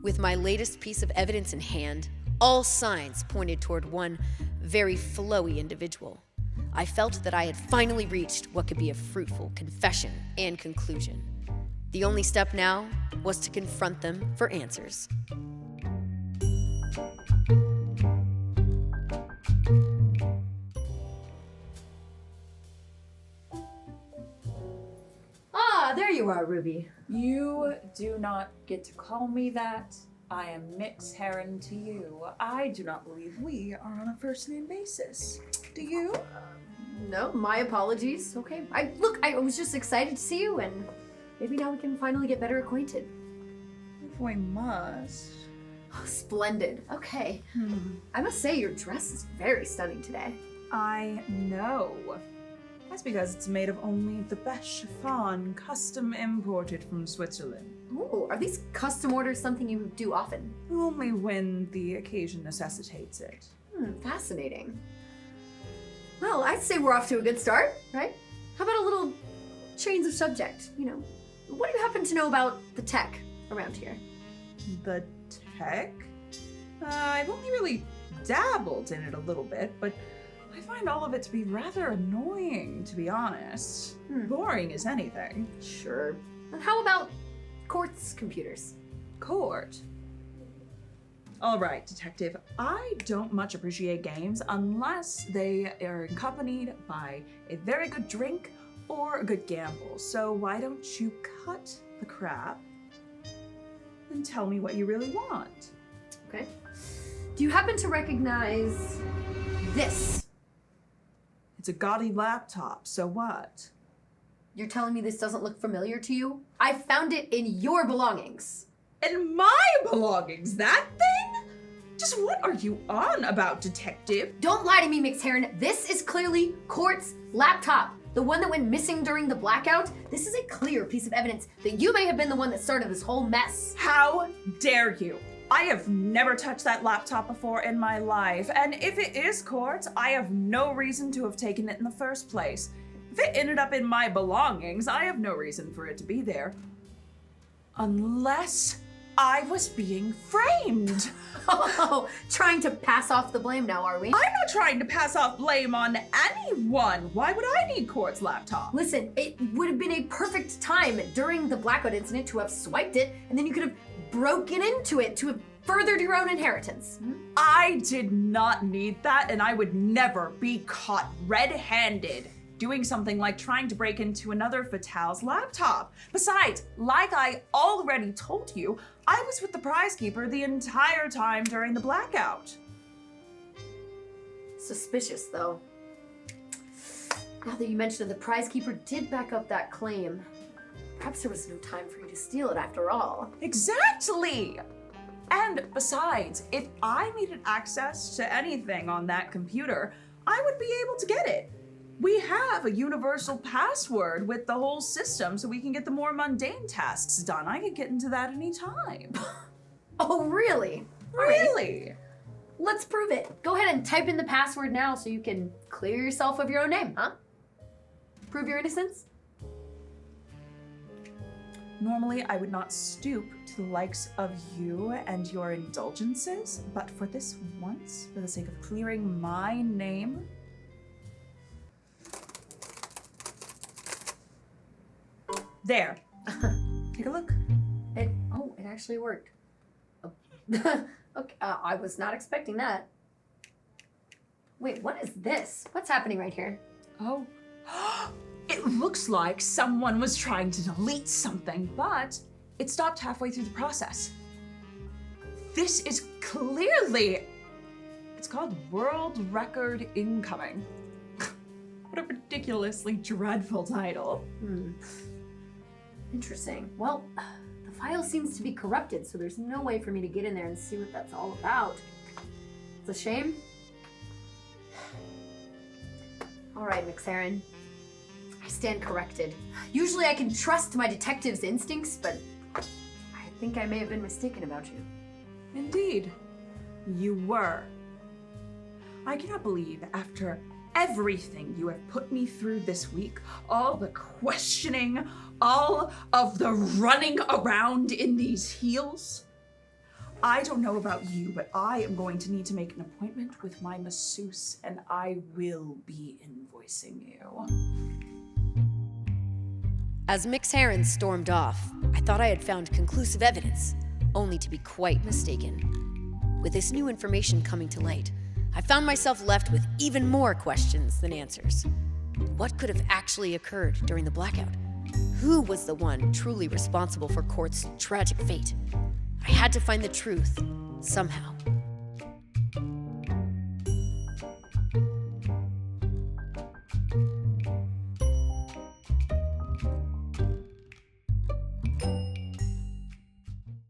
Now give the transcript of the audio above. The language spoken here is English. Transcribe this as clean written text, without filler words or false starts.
With my latest piece of evidence in hand, all signs pointed toward one very flowy individual. I felt that I had finally reached what could be a fruitful confession and conclusion. The only step now was to confront them for answers. Ah, there you are, Ruby. You do not get to call me that. I am Mix Heron to you. I do not believe we are on a first-name basis. Do you? No, my apologies. Okay. I was just excited to see you, and maybe now we can finally get better acquainted. If we must. Oh, splendid. Okay. I must say, your dress is very stunning today. I know. That's because it's made of only the best chiffon, custom imported from Switzerland. Ooh, are these custom orders something you do often? Only when the occasion necessitates it. Fascinating. Well, I'd say we're off to a good start, right? How about a little change of subject? You know, what do you happen to know about the tech around here? The tech? I've only really dabbled in it a little bit, but I find all of it to be rather annoying, to be honest. Boring as anything. Sure. How about Court's computers? Court? All right, detective. I don't much appreciate games unless they are accompanied by a very good drink or a good gamble. So why don't you cut the crap and tell me what you really want? Okay. Do you happen to recognize this? It's a gaudy laptop, so what? You're telling me this doesn't look familiar to you? I found it in your belongings. And my belongings, that thing? Just what are you on about, detective? Don't lie to me, Mix Heron. This is clearly Court's laptop. The one that went missing during the blackout. This is a clear piece of evidence that you may have been the one that started this whole mess. How dare you? I have never touched that laptop before in my life, and if it is Court's, I have no reason to have taken it in the first place. If it ended up in my belongings, I have no reason for it to be there. Unless I was being framed. Oh, trying to pass off the blame now, are we? I'm not trying to pass off blame on anyone. Why would I need Court's laptop? Listen, it would have been a perfect time during the blackout incident to have swiped it, and then you could have broken into it to have furthered your own inheritance. I did not need that, and I would never be caught red-handed doing something like trying to break into another Fatal's laptop. Besides, like I already told you, I was with the prize keeper the entire time during the blackout. Suspicious, though. Now that you mentioned it, the prize keeper did back up that claim. Perhaps there was no time for you to steal it after all. Exactly! And besides, if I needed access to anything on that computer, I would be able to get it. We have a universal password with the whole system so we can get the more mundane tasks done. I could get into that anytime. Oh, really? Really? Let's prove it. Go ahead and type in the password now so you can clear yourself of your own name, huh? Prove your innocence? Normally, I would not stoop to the likes of you and your indulgences, but for this once, for the sake of clearing my name, there. Take a look. It actually worked. Oh. Okay, I was not expecting that. Wait, what is this? What's happening right here? Oh. It looks like someone was trying to delete something, but it stopped halfway through the process. This is clearly... It's called World Record Incoming. What a ridiculously dreadful title. Interesting. Well, the file seems to be corrupted, so there's no way for me to get in there and see what that's all about. It's a shame. All right, Mix Heron. I stand corrected. Usually I can trust my detective's instincts, but I think I may have been mistaken about you. Indeed, you were. I cannot believe after everything you have put me through this week, all the questioning, all of the running around in these heels, I don't know about you, but I am going to need to make an appointment with my masseuse, and I will be invoicing you. As Mix Heron stormed off, I thought I had found conclusive evidence, only to be quite mistaken. With this new information coming to light, I found myself left with even more questions than answers. What could have actually occurred during the blackout? Who was the one truly responsible for Court's tragic fate? I had to find the truth, somehow.